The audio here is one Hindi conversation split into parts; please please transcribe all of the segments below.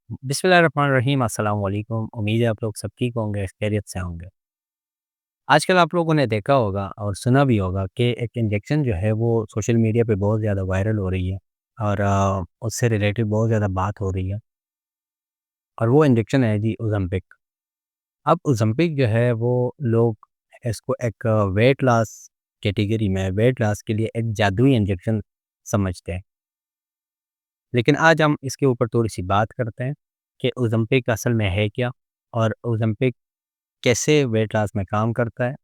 बिस्मिल्लाहिर्रहमानिर्रहीम अस्सलाम वालेकुम। उम्मीद है आप लोग सब ठीक होंगे, खैरियत से होंगे। आजकल आप लोगों ने देखा होगा और सुना भी होगा कि एक इंजेक्शन जो है वो सोशल मीडिया पे बहुत ज़्यादा वायरल हो रही है और उससे रिलेटेड बहुत ज़्यादा बात हो रही है और वो इंजेक्शन है जी ओज़ेम्पिक। अब ओज़ेम्पिक जो है वो लोग इसको एक वेट लॉस कैटेगरी में वेट लॉस के लिए एक जादुई इंजेक्शन समझते हैं। लेकिन आज हम इसके ऊपर थोड़ी-सी बात करते हैं कि ओज़ेम्पिक असल में है क्या? और ओज़ेम्पिक कैसे वेट लॉस में काम करता है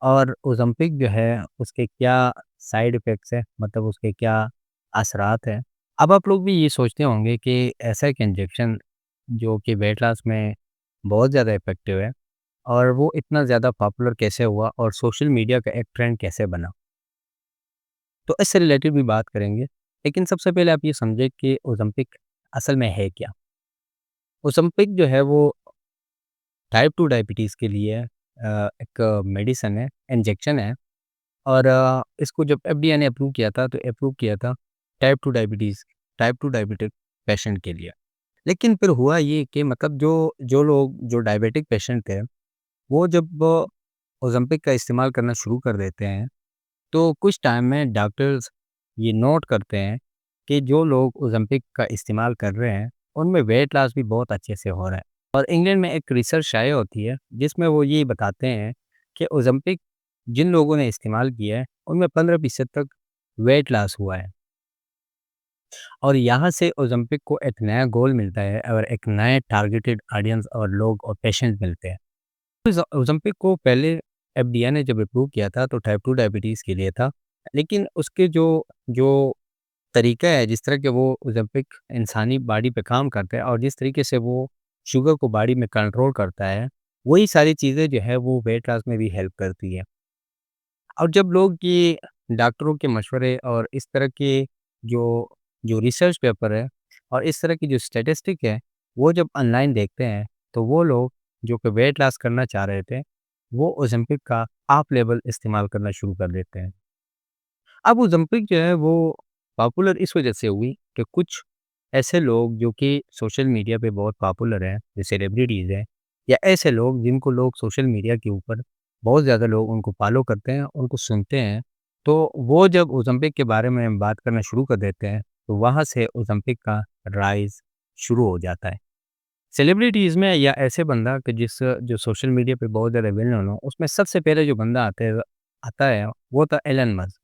और ओज़ेम्पिक जो है उसके क्या साइड इफ़ेक्ट्स हैं, मतलब उसके क्या असरात हैं। अब आप लोग भी ये सोचते होंगे कि ऐसा एक इंजेक्शन जो कि वेट लॉस में बहुत ज़्यादा इफ़ेक्टिव है और वो इतना ज़्यादा पॉपुलर कैसे हुआ और सोशल मीडिया का एक ट्रेंड कैसे बना? तो इससे रिलेटेड भी बात करेंगे। लेकिन सबसे पहले आप ये समझें कि ओज़ेम्पिक असल में है क्या? ओज़ेम्पिक जो है वो टाइप 2 डायबिटीज़ के लिए एक मेडिसिन है, इंजेक्शन है और इसको जब एफडीए ने अप्रूव किया था, तो अप्रूव किया था टाइप 2 डायबिटिक पेशेंट के लिए। लेकिन फिर हुआ ये कि मतलब जो जो लोग जो डायबिटिक पेशेंट थे, वो जब ओज़ेम्पिक का इस्तेमाल करना शुरू कर देते हैं, तो कुछ टाइम में डॉक्टर्स ये नोट करते हैं कि जो लोग ओज़ेम्पिक का इस्तेमाल कर रहे हैं, उनमें वेट लॉस भी बहुत अच्छे से हो रहा है। और इंग्लैंड में एक रिसर्च शाया होती है, जिसमें वो ये बताते हैं कि ओज़ेम्पिक जिन लोगों ने इस्तेमाल किया है, उनमें 15% तक वेट लॉस हुआ है। और यहाँ से ओज़ेम्पिक को एक नया गोल मिलता है और एक नए टारगेटेड ऑडियंस और लोग और पेशेंट मिलते हैं। ओज़ेम्पिक को पहले एफडीए ने जब अप्रूव किया था, तो टाइप 2 डायबिटीज़ के लिए था। लेकिन उसके जो जो तरीका है, जिस तरह के वो ओज़ेम्पिक इंसानी बॉडी पे काम करता है और जिस तरीके से वो शुगर को बॉडी में कंट्रोल करता है, वही सारी चीज़ें जो है वो वेट लॉस में भी हेल्प करती है। और जब लोग ये डॉक्टरों के मशवरे और इस तरह के जो जो रिसर्च पेपर है और इस तरह की जो स्टैटिस्टिक है, वो जब ऑनलाइन देखते हैं, तो वो लोग जो कि वेट लॉस करना चाह रहे थे, वो ओज़ेम्पिक का हाफ लेवल इस्तेमाल करना शुरू कर देते हैं। अब ओज़ेम्पिक जो है वो पॉपुलर इस वजह से हुई कि कुछ ऐसे लोग जो कि सोशल मीडिया पे बहुत पॉपुलर हैं, जो सेलिब्रिटीज़ हैं या ऐसे लोग जिनको लोग सोशल मीडिया के ऊपर बहुत ज़्यादा लोग उनको फॉलो करते हैं, उनको सुनते हैं, तो वो जब ओज़ेम्पिक के बारे में बात करना शुरू कर देते हैं, तो वहाँ से ओज़ेम्पिक का राइज़ शुरू हो जाता है। सेलिब्रिटीज़ में या ऐसे बंदा कि जिस जो सोशल मीडिया पे बहुत ज़्यादा वेल नोन हो, उसमें सबसे पहले जो बंदा आता है, वो था एलन मस्क।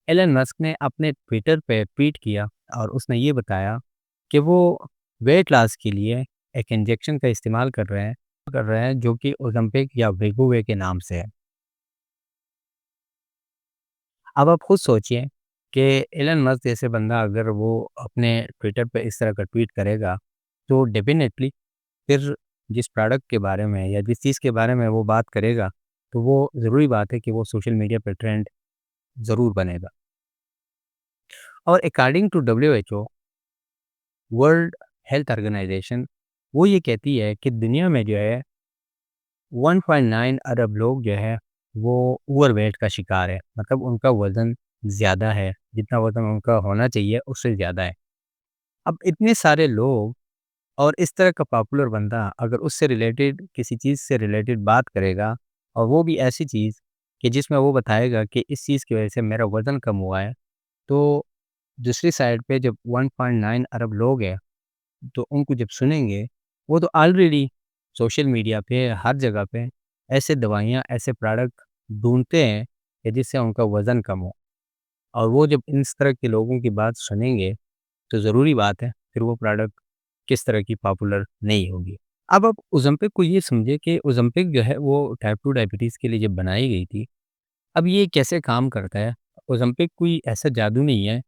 एलन मस्क ने अपने ट्विटर पे ट्वीट किया और उसने ये बताया कि वो वेट लॉस के लिए एक इंजेक्शन का इस्तेमाल कर रहे हैं जो कि ओज़ेम्पिक या वेगोवे के नाम से है। अब आप खुद सोचिए कि एलन मस्क जैसे बंदा अगर वो अपने ट्विटर पे इस तरह का ट्वीट करेगा, तो डेफ़िनेटली फिर जिस प्रोडक्ट के बारे में या जिस चीज़ के बारे में वो बात करेगा, तो वो ज़रूरी बात है कि वो सोशल मीडिया पे ट्रेंड ज़रूर बनेगा। और according to WHO world health organisation, वो ये कहती है कि दुनिया में जो है 1.9 अरब लोग जो है वो ओवरवेट का शिकार है, मतलब उनका वज़न ज़्यादा है, जितना वज़न उनका होना चाहिए उससे ज़्यादा है। अब इतने सारे लोग और इस तरह का पॉपुलर बंदा अगर उससे रिलेटेड किसी चीज़ से रिलेटेड बात करेगा और वो भी ऐसी चीज़ कि जिसमें वो बताएगा कि इस चीज़ की वज़ह से मेरा वज़न कम हुआ है, तो दूसरी साइड पे जब 1.9 अरब लोग हैं, तो उनको जब सुनेंगे, वो तो ऑलरेडी सोशल मीडिया पे हर जगह पे ऐसे दवाइयाँ, ऐसे प्रोडक्ट ढूँढते हैं कि जिससे उनका वज़न कम हो और वो जब इस तरह के लोगों की बात सुनेंगे, तो ज़रूरी बात है फिर वो प्रोडक्ट किस तरह की पॉपुलर नहीं होगी। अब आप ओज़ेम्पिक को ये समझिए कि ओज़ेम्पिक जो है वो टाइप 2 डायबिटीज़ के लिए जब बनाई गई थी, अब ये कैसे काम करता है? ओज़ेम्पिक कोई ऐसा जादू नहीं है,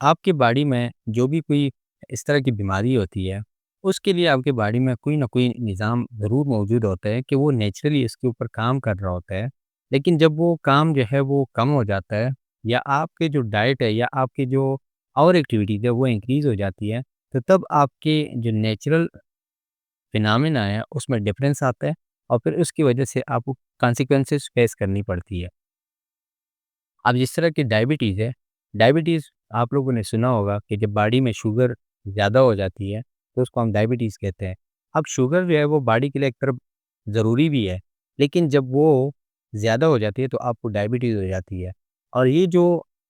आपकी बॉडी में जो भी कोई इस तरह की बीमारी होती है, उसके लिए आपकी बॉडी में कोई ना कोई निज़ाम ज़रूर मौजूद होता है कि वो नेचुरली इसके ऊपर काम कर रहा होता है। लेकिन जब वो काम जो है वो कम हो जाता है या आपकी जो डाइट है या आपकी जो और एक्टिविटीज़ है वो इंक्रीज़ हो जाती है, तो तब आपके जो नेचुरल फिनोमेना है उसमें डिफरेंस आता है और फिर उसकी वजह से आपको कॉन्सिक्वेंसेस फेस करनी पड़ती है। अब जिस तरह की डायबिटीज़ है, डायबिटीज़ आप लोगों ने सुना होगा कि जब बॉडी में शुगर ज़्यादा हो जाती है, तो उसको हम डायबिटीज़ कहते हैं। अब शुगर जो है वो बॉडी के लिए एक तरफ ज़रूरी भी है, लेकिन जब वो ज़्यादा हो जाती है तो आपको डायबिटीज़ हो जाती है। और ये जो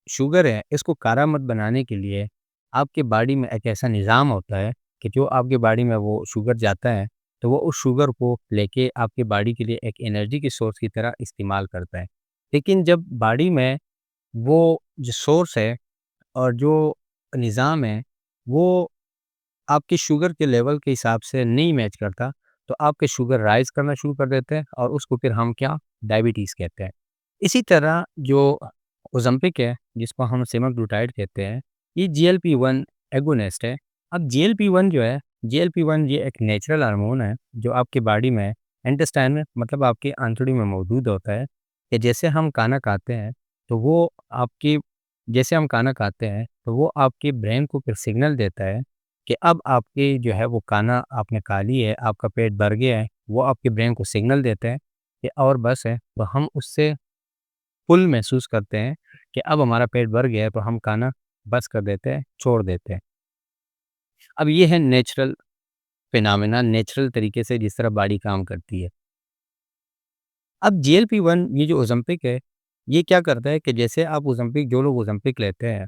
शुगर है इसको कारामद बनाने के लिए आपके बॉडी में एक ऐसा निज़ाम होता है कि जो आपके बॉडी में वो शुगर जाता है, तो वो उस शुगर को लेके आपके बॉडी के लिए एक एनर्जी के सोर्स की तरह इस्तेमाल करता है। लेकिन जब बॉडी में वो जो सोर्स है और जो निज़ाम है, वो आपके शुगर के लेवल के हिसाब से नहीं मैच करता, तो आपके शुगर राइज़ करना शुरू कर देते हैं और उसको फिर हम क्या डायबिटीज़ कहते हैं। इसी तरह जो ओज़ेम्पिक है, जिसको हम सेमाग्लूटाइड कहते हैं, ये जीएलपी-1 एगोनिस्ट है। अब जीएलपी-1 जो है, जीएलपी-1 ये एक नेचुरल हार्मोन है, जो आपकी बॉडी में इंटेस्टाइन में मतलब आपकी आंतड़ी में मौजूद होता है, कि जैसे हम खाना खाते हैं, तो वो आपकी जैसे हम खाना खाते हैं, तो वो आपके ब्रेन को फिर सिग्नल देता है कि अब आपकी जो है वो खाना आपने खा ली है, आपका पेट भर गया है, वो आपके ब्रेन को सिग्नल देते हैं कि और बस है, तो हम उससे फुल महसूस करते हैं कि अब हमारा पेट भर गया है, तो हम खाना बस कर देते हैं, छोड़ देते हैं। अब ये है नेचुरल फिनोमेना, नेचुरल तरीके से जिस तरह बॉडी काम करती है। अब जीएलपी-1 ये जो ओज़ेम्पिक है, ये क्या करता है कि जैसे आप ओज़ेम्पिक जो लोग ओज़ेम्पिक लेते हैं,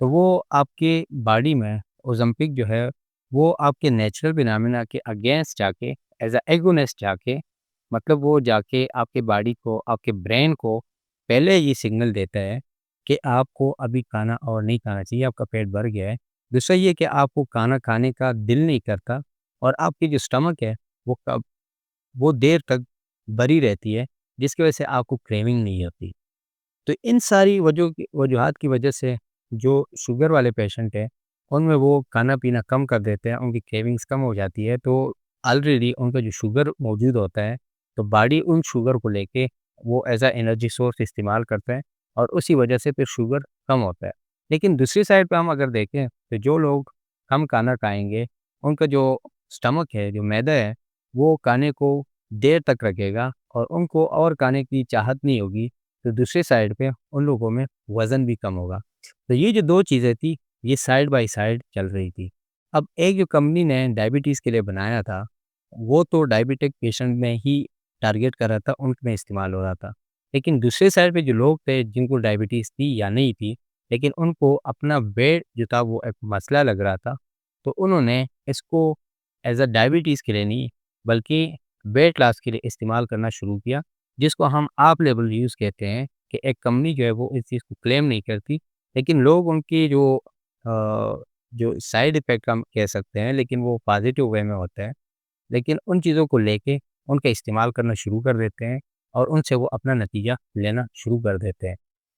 तो वो आपके बॉडी में ओज़ेम्पिक जो है, वो आपके नेचुरल फिनोमेना के अगेंस्ट जाके एज़ अ एगोनिस्ट जाके मतलब वो जाके आपके बॉडी को, आपके ब्रेन को पहले ये सिग्नल देता है कि आपको अभी खाना और नहीं खाना चाहिए, आपका पेट भर गया है। दूसरा ये कि आपको खाना खाने का दिल नहीं करता और आपकी जो स्टमक है, वो कब वो देर तक भरी रहती है, जिसकी वजह से आपको क्रेविंग नहीं होती। तो इन सारी वजूहात की वजह से जो शुगर वाले पेशेंट हैं, उनमें वो खाना-पीना कम कर देते हैं, उनकी क्रेविंग्स कम हो जाती है, तो ऑलरेडी उनका जो शुगर मौजूद होता है, तो बॉडी उन शुगर को लेके वो एज़ अ एनर्जी सोर्स इस्तेमाल करता है और उसी वजह से फिर शुगर कम होता है। लेकिन दूसरी साइड पे हम अगर देखें, तो जो लोग कम खाना खाएँगे, उनका जो स्टमक है, जो मैदा है, वो खाने को देर तक रखेगा और उनको और खाने की चाहत नहीं होगी, तो दूसरी साइड पे उन लोगों में वज़न भी कम होगा। तो ये जो 2 चीज़ें थी, ये साइड बाय साइड चल रही थी। अब एक जो कंपनी ने डायबिटीज़ के लिए बनाया था, वो तो डायबिटिक पेशेंट में ही टारगेट कर रहा था, उनमें इस्तेमाल हो रहा था। लेकिन दूसरे साइड पे जो लोग थे जिनको डायबिटीज़ थी या नहीं थी, लेकिन उनको अपना वेट जो था वो एक मसला लग रहा था, तो उन्होंने इसको एज़ अ डायबिटीज़ के लिए नहीं, बल्कि वेट लॉस के लिए इस्तेमाल करना शुरू किया। जिसको हम आप लेवल यूज़ कहते हैं कि एक कंपनी जो है वो इस चीज़ को क्लेम नहीं करती, लेकिन लोग उनकी जो साइड इफ़ेक्ट हम कह सकते हैं, लेकिन वो पॉज़िटिव वे में होता है। लेकिन उन चीज़ों को लेके उनका इस्तेमाल करना शुरू कर देते हैं और उनसे वो अपना नतीजा लेना शुरू कर देते हैं।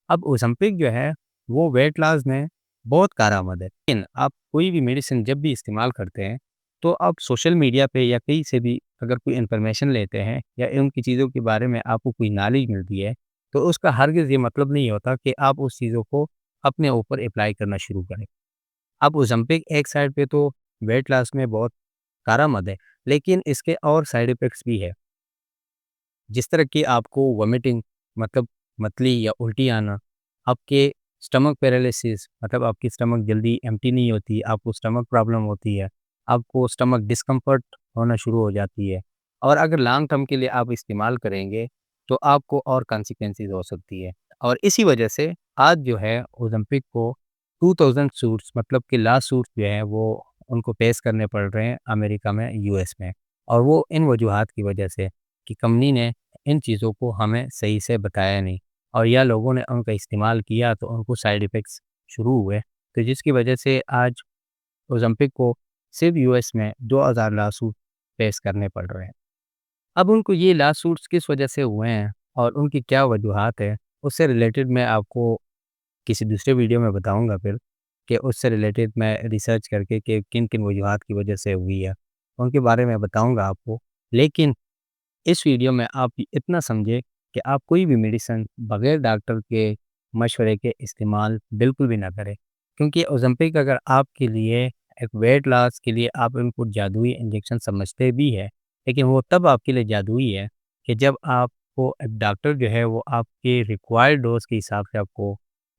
अब ओज़ेम्पिक जो है वो वेट लॉस में बहुत कारआमद है। लेकिन आप कोई भी मेडिसिन जब भी इस्तेमाल करते हैं, तो आप सोशल मीडिया पे या कहीं से भी अगर कोई इन्फॉर्मेशन लेते हैं या उनकी चीज़ों के बारे में आपको कोई नॉलेज मिलती है, तो उसका हरगिज़ ये मतलब नहीं होता कि आप उस चीज़ों को अपने ऊपर अप्लाई करना शुरू करें। अब ओज़ेम्पिक एक साइड पे तो वेट लॉस में बहुत कारआमद है, लेकिन इसके और साइड इफ़ेक्ट्स भी है। जिस तरह की आपको वोमिटिंग मतलब मतली या उल्टी आना, आपके स्टमक पैरालिसिस मतलब आपकी स्टमक जल्दी एम्प्टी नहीं होती, आपको स्टमक प्रॉब्लम होती है, आपको स्टमक डिस्कम्फर्ट होना शुरू हो जाती है और अगर लॉन्ग टर्म के लिए आप इस्तेमाल करेंगे, तो आपको और कॉन्सिक्वेंसेस हो सकती है। और इसी वजह से आज जो है ओलंपिक को 2000 सूट्स मतलब कि लास्ट सूट्स जो हैं वो उनको फेस करने पड़ रहे हैं अमेरिका में, यूएस में और वो इन वजूहात की वजह से कि कंपनी ने इन चीज़ों को हमें सही से बताया नहीं और या लोगों ने उनका इस्तेमाल किया तो उनको साइड इफ़ेक्ट्स शुरू हुए। तो जिसकी वजह से आज ओलंपिक को सिर्फ़ यूएस में 2000 लॉसूट फेस करने पड़ रहे हैं। अब उनको ये लॉसूट्स किस वजह से हुए हैं और उनकी क्या वजूहात है, उससे रिलेटेड मैं आपको किसी दूसरे वीडियो में बताऊँगा फिर कि उससे रिलेटेड मैं रिसर्च करके कि किन-किन वजूहात की वजह से हुई है, उनके बारे में बताऊँगा आपको। लेकिन इस वीडियो में आप इतना समझें कि आप कोई भी मेडिसिन बगैर डॉक्टर के मशवरे के इस्तेमाल बिल्कुल भी ना करें। क्योंकि ओज़ेम्पिक अगर आपके लिए एक वेट लॉस के लिए आप उनको जादुई इंजेक्शन समझते भी हैं, लेकिन वो तब आपके लिए जादुई है कि जब आपको एक डॉक्टर जो है वो आपके रिक्वायर्ड डोज़ के हिसाब से आपको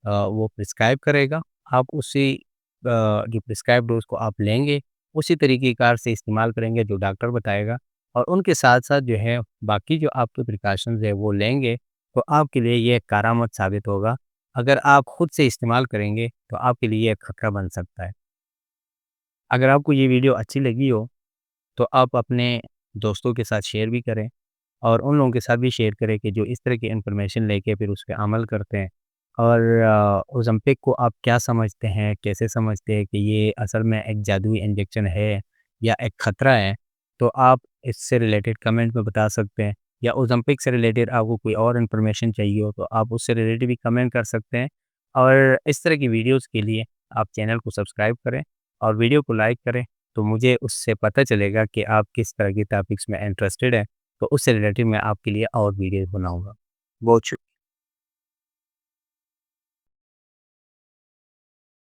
वो प्रिस्क्राइब करेगा। आप उसी जो प्रिस्क्राइब डोज़ को आप लेंगे उसी तरीक़ेकार से इस्तेमाल करेंगे जो डॉक्टर बताएगा और उनके साथ-साथ जो है बाकी जो आपके प्रिकॉशंस है वो लेंगे, तो आपके लिए ये करामत साबित होगा। अगर आप खुद से इस्तेमाल करेंगे, तो आपके लिए ये खतरा बन सकता है। अगर आपको ये वीडियो अच्छी लगी हो, तो आप अपने दोस्तों के साथ शेयर भी करें और उन लोगों के साथ भी शेयर करें कि जो इस तरह की इन्फॉर्मेशन लेके फिर उस पे अमल करते हैं। और ओज़ेम्पिक को आप क्या समझते हैं? कैसे समझते हैं कि ये असल में एक जादुई इंजेक्शन है या एक खतरा है? तो आप इससे रिलेटेड कमेंट में बता सकते हैं या ओज़ेम्पिक से रिलेटेड आपको कोई और इन्फॉर्मेशन चाहिए हो, तो आप उससे रिलेटेड भी कमेंट कर सकते हैं। और इस तरह की वीडियोज़ के लिए आप चैनल को सब्सक्राइब करें और वीडियो को लाइक करें, तो मुझे उससे पता चलेगा कि आप किस तरह की टॉपिक्स में इंटरेस्टेड हैं, तो उससे रिलेटेड मैं आपके लिए और वीडियोज़ बनाऊँगा। बहुत शु